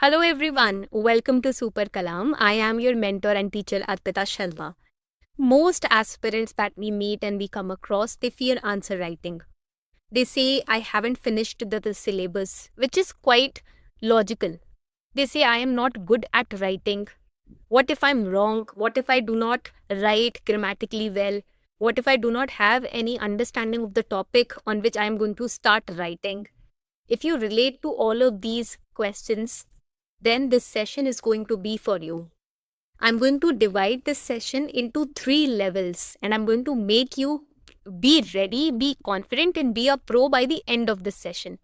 Hello everyone, welcome to Super Kalam. I am your mentor and teacher Arpita Sharma. Most aspirants that we meet and we come across, they fear answer writing. They say, I haven't finished the syllabus, which is quite logical. They say, I am not good at writing. What if I'm wrong? What if I do not write grammatically well? What if I do not have any understanding of the topic on which I am going to start writing? If you relate to all of these questions, then this session is going to be for you. I'm going to divide this session into 3 levels and I'm going to make you be ready, be confident, and be a pro by the end of this session.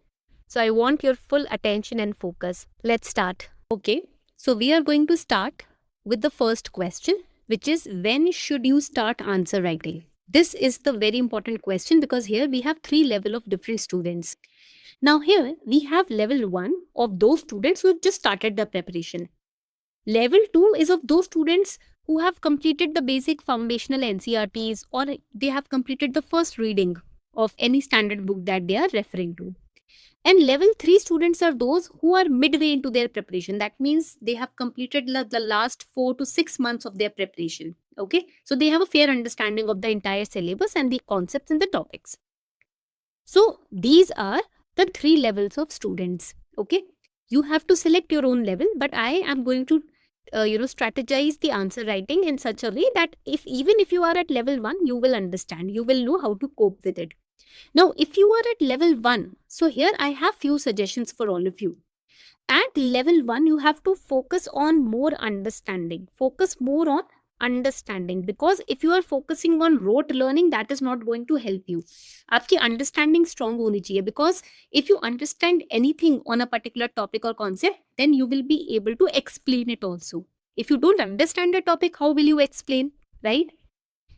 So I want your full attention and focus. Let's start. Okay, so we are going to start with the first question, which is when should you start answer writing? This is the very important question because here we have 3 levels of different students. Now here we have level 1 of those students who have just started the preparation. Level 2 is of those students who have completed the basic foundational NCRTs or they have completed the first reading of any standard book that they are referring to. And level 3 students are those who are midway into their preparation. That means they have completed the last 4 to 6 months of their preparation. Okay, so they have a fair understanding of the entire syllabus and the concepts and the topics. So these are the 3 levels of students. Okay, you have to select your own level, but I am going to strategize the answer writing in such a way that even if you are at level 1, you will understand, you will know how to cope with it. Now if you are at level 1, so here I have few suggestions for all of you. At level 1, you have to focus on more understanding, focus more on understanding, because if you are focusing on rote learning, that is not going to help you. आपकी understanding strong होनी चाहिए, because if you understand anything on a particular topic or concept, then you will be able to explain it also. If you don't understand the topic, how will you explain, right?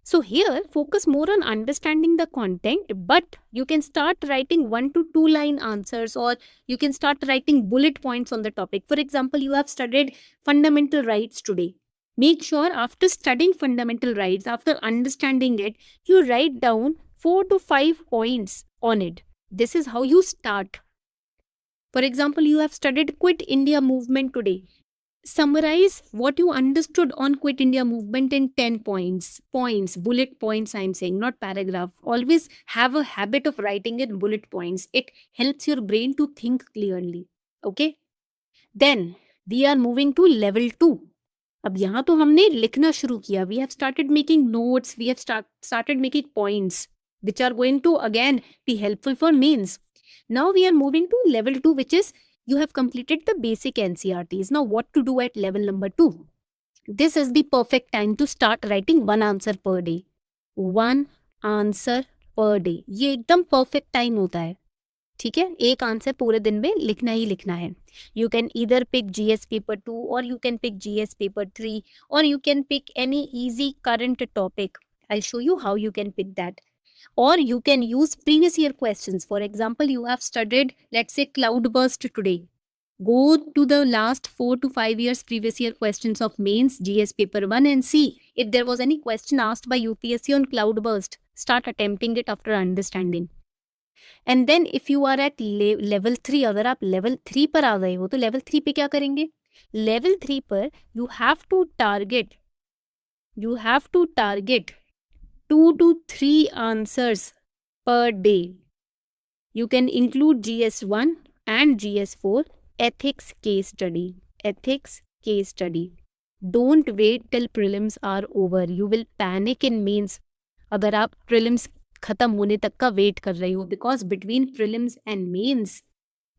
So here, focus more on understanding the content, but you can start writing 1 to 2 line answers, or you can start writing bullet points on the topic. For example, you have studied fundamental rights today. Make sure after studying fundamental rights, after understanding it, you write down 4 to 5 points on it. This is how you start. For example, you have studied Quit India movement today. Summarize what you understood on Quit India movement in 10 points. Bullet points, I'm saying, not paragraph. Always have a habit of writing in bullet points. It helps your brain to think clearly. Okay? Then we are moving to level 2. अब यहाँ तो हमने लिखना शुरू किया. We have started making notes. We have started making points which are going to again be helpful for mains. Now we are moving to level 2, which is you have completed the basic NCRTs. Now what to do at level number 2? This is the perfect time to start writing one answer per day. One answer per day. ये एकदम perfect time होता है. ठीक है, एक answer पूरे दिन में लिखना ही लिखना है. You can either pick GS paper 2 or you can pick GS paper 3 or you can pick any easy current topic. I'll show you how you can pick that. Or you can use previous year questions. For example, you have studied, let's say, cloudburst today. Go to the last 4 to 5 years previous year questions of mains, GS paper 1 and see if there was any question asked by UPSC on cloudburst. Start attempting it after understanding. And then if you are at level 3, अगर आप level 3 पर आ गए हो तो level 3 पे क्या करेंगे? Level 3 पर you have to target 2 to 3 answers per day. You can include GS1 and GS4 ethics case study. Don't wait till prelims are over. You will panic in mains अगर आप prelims खत्म होने तक का वेट कर रहे हो, because between prelims and mains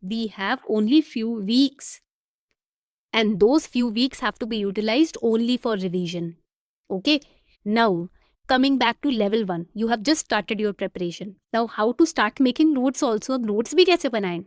we have only few weeks and those few weeks have to be utilized only for revision. Okay, now coming back to level 1, you have just started your preparation. Now how to start making notes also? Notes भी कैसे बनाएं?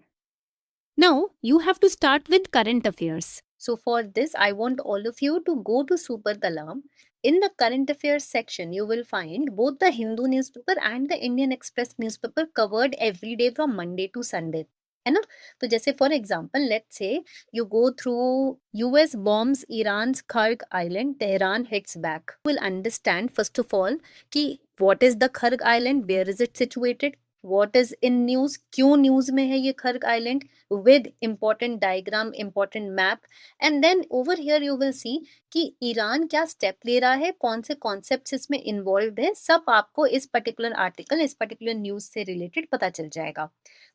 Now you have to start with current affairs. So for this, I want all of you to go to Super Kalam. In the current affairs section, you will find both the Hindu newspaper and the Indian Express newspaper covered every day from Monday to Sunday. है ना? तो जैसे for example, let's say you go through US bombs Iran's Kharg Island, Tehran hits back. You will understand first of all कि what is the Kharg Island, where is it situated, what is in news, क्यों news में है ये खर्ग island, with important diagram, important map, and then over here you will see कि Iran क्या step ले रहा है, कौन से कॉन्सेप्ट्स इसमें इन्वॉल्व है, सब आपको इस पर्टिकुलर आर्टिकल, इस पर्टिकुलर न्यूज से रिलेटेड पता चल जाएगा.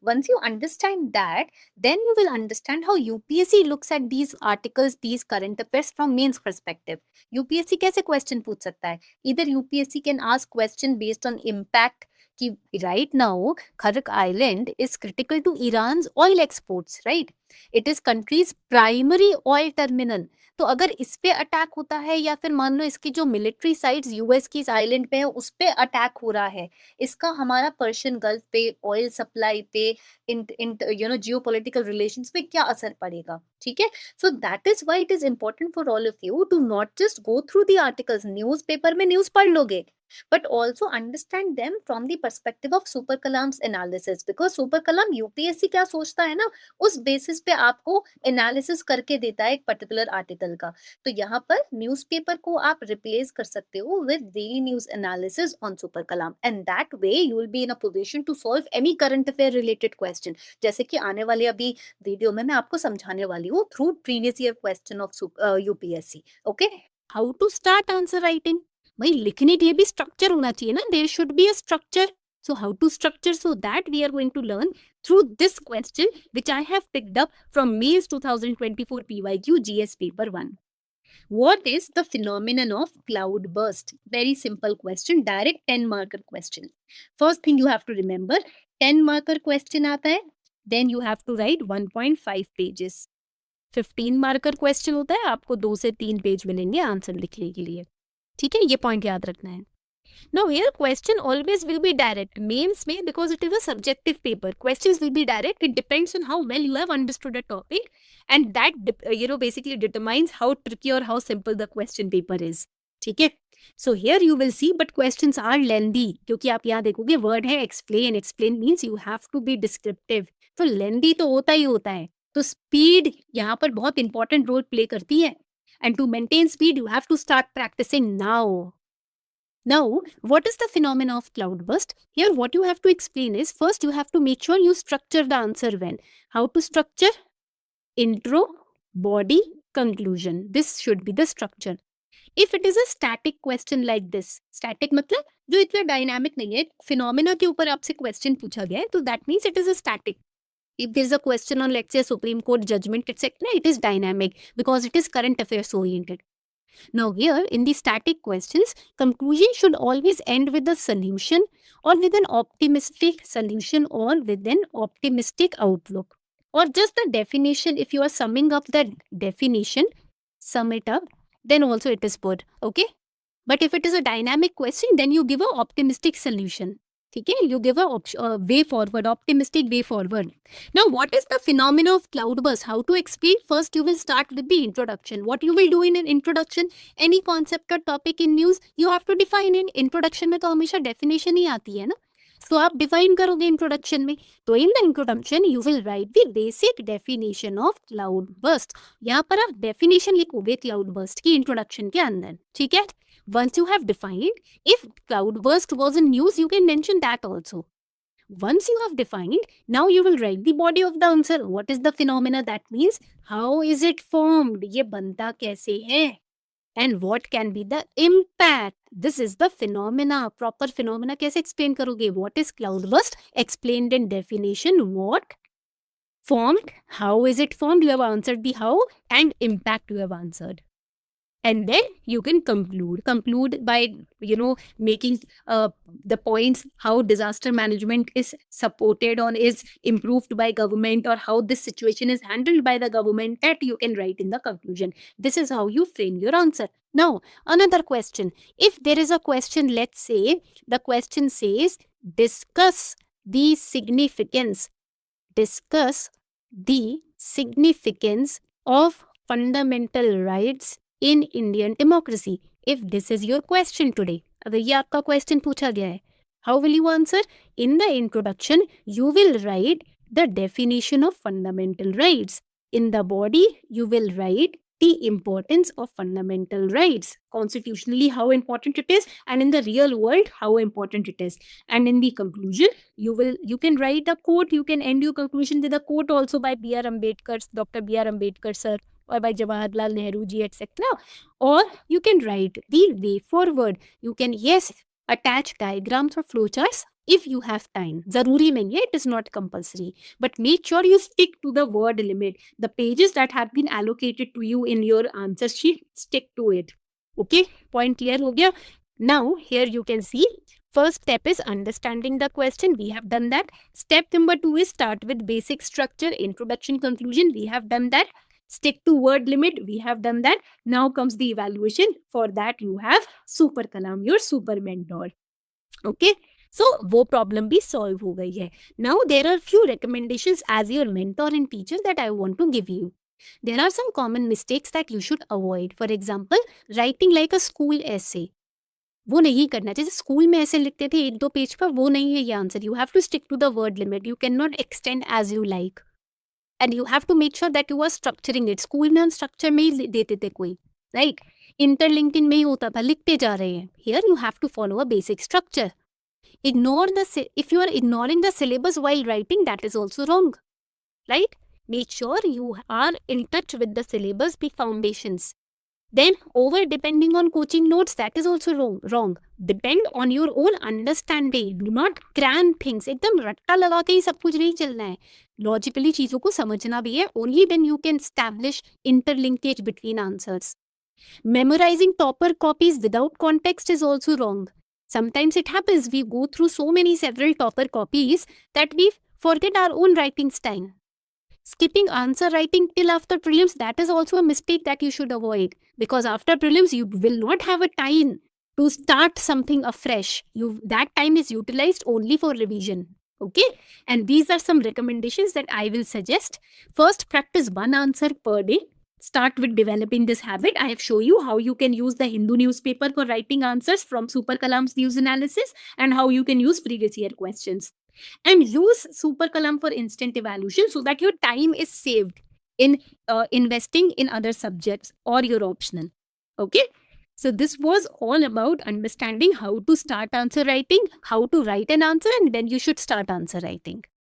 Once you understand that, then you will understand how UPSC looks at these articles, these current affairs from mains perspective. UPSC कैसे क्वेश्चन पूछ सकता है? Either UPSC can ask question based on impact कि right now Kharak Island is critical to Iran's oil exports, right? It is country's primary oil terminal. तो अगर इस पे attack होता है या फिर मान लो इसकी जो मिलिट्री साइट्स यूएस की इस आइलैंड पे है उस पे अटैक हो रहा है, इसका हमारा पर्शियन गल्फ पे, ऑयल सप्लाई पे, जियोपॉलिटिकल रिलेशंस पे क्या असर पड़ेगा. ठीक है, so that is why it is important for all of you to not just go through the articles. Newspaper में न्यूज पढ़ लोगे, but also understand them from the perspective of Super Kalam's analysis, because Super Kalam UPSC क्या सोचता है ना, उस basis पे आपको एनालिसिस करके देता है एक पर्टिकुलर आर्टिकल का. तो यहाँ पर न्यूज़पेपर को आप रिप्लेस कर सकते हो with daily news analysis on Super Kalam, and that way you will be in a position to solve any current affair related question. जैसे कि आने वाले अभी वीडियो में मैं आपको समझाने वाली हूँ through previous year question of UPSC. Okay, how to start answer writing. भाई लिखने के लिए भी स्ट्रक्चर होना चाहिए ना, there should be a structure. So how to structure, so that we are going to learn through this question which I have picked up from May's 2024 PYQ GS paper 1. What is the phenomenon of cloud burst? Very simple question, direct 10 marker question. First thing you have to remember, 10 marker question आता है, then you have to write 1.5 pages. 15 marker question होता है, आपको 2 से 3 page मिलेंगे answer लिखने के लिए. ठीक है, ये पॉइंट याद रखना है. Now here question always will be direct. Mains में because it is a subjective paper, questions will be direct. It depends on how well you have understood a topic, and that basically determines how tricky or how simple the question paper is. ठीक है, so here you will see but questions are lengthy, क्योंकि आप यहाँ देखोगे word है explain. Explain means you have to be descriptive. तो lengthy तो होता ही होता है, तो speed यहाँ पर बहुत important role play करती है. And to maintain speed, you have to start practicing now. Now, what is the phenomenon of cloudburst? Here, what you have to explain is, first you have to make sure you structure the answer well. How to structure? Intro, body, conclusion. This should be the structure. If it is a static question like this, static मतलब जो इतना dynamic नहीं है, phenomena के ऊपर आपसे question पूछा गया है, तो that means it is a static. If there is a question on, let's say, Supreme Court judgment, etc., it is dynamic because it is current affairs oriented. Now here, in the static questions, conclusion should always end with a solution or with an optimistic solution or with an optimistic outlook. Or just the definition, if you are summing up the definition, sum it up, then also it is good, okay? But if it is a dynamic question, then you give an optimistic solution. ठीक है, you give a way forward, optimistic way forward. Now, what is the phenomenon of cloudburst? How to explain? First, you will start with the introduction. What you will do in an introduction? Any concept or topic in news, you have to define in introduction में तो हमेशा definition ही आती है ना. So आप define करोगे introduction में. तो in the introduction, you will write the basic definition of cloudburst. यहाँ पर आप definition लिखोगे cloudburst की introduction के अंदर. ठीक है? Once you have defined, if cloudburst was in news, you can mention that also. Once you have defined, now you will write the body of the answer. What is the phenomena? That means, how is it formed? ये बनता कैसे है? And what can be the impact? This is the phenomena. Proper phenomena कैसे explain करोगे? What is cloudburst? Explained in definition. What? Formed. How is it formed? You have answered the how, and impact you have answered. And then you can conclude by making the points how disaster management is supported or is improved by government, or how this situation is handled by the government, that you can write in the conclusion. This is how you frame your answer. Now, another question. If there is a question, let's say the question says, discuss the significance of fundamental rights in Indian democracy. If this is your question today, अगर ये आपका question पूछा गया है, how will you answer? In the introduction, you will write the definition of fundamental rights. In the body, you will write the importance of fundamental rights. Constitutionally, how important it is, and in the real world, how important it is. And in the conclusion, you can write a quote, you can end your conclusion with a quote also by B.R. Ambedkar, Dr. B.R. Ambedkar sir, or by Jawaharlal Nehru ji, etc. Or you can write the way forward. You can, yes, attach diagrams or flowcharts if you have time. Zaruri nahi hai, it is not compulsory. But make sure you stick to the word limit. The pages that have been allocated to you in your answer sheet, stick to it. Okay, point clear ho gaya? Now, here you can see, first step is understanding the question. We have done that. Step number 2 is start with basic structure, introduction, conclusion. We have done that. Stick to word limit. We have done that. Now comes the evaluation. For that, you have Super Kalam, your super mentor. Okay. So, वो problem भी solve हो गई है. Now, there are few recommendations as your mentor and teacher that I want to give you. There are some common mistakes that you should avoid. For example, writing like a school essay. वो नहीं करना. जैसे school में ऐसे लिखते थे 1-2 page पर, वो नहीं है ये answer. You have to stick to the word limit. You cannot extend as you like. And you have to make sure that you are structuring it. School में हम स्ट्रक्चर में ही देते थे कोई, राइट? इंटरलिंकिंग में ही होता था, लिखते जा रहे हैं. Here you have to follow a basic structure. If you are ignoring the syllabus while writing, that is also wrong, right? Make sure you are in touch with the syllabus, the foundations. Then over depending on coaching notes, that is also wrong. Depend on your own understanding. Do not cram things. एकदम रट्टा लगा के ही सब कुछ नहीं चलना है. Logically चीजों को समझना भी है. Only then you can establish interlinkage between answers. Memorizing topper copies without context is also wrong. Sometimes it happens, we go through several topper copies that we forget our own writing style. Skipping answer writing till after prelims, that is also a mistake that you should avoid, because after prelims you will not have a time to start something afresh. That time is utilized only for revision. Okay, and these are some recommendations that I will suggest. First, practice one answer per day. Start with developing this habit. I have shown you how you can use the Hindu newspaper for writing answers from Super Kalam's news analysis, and how you can use previous year questions. And use Super Kalam for instant evaluation so that your time is saved in investing in other subjects or your optional. Okay. So this was all about understanding how to start answer writing, how to write an answer, and when you should start answer writing.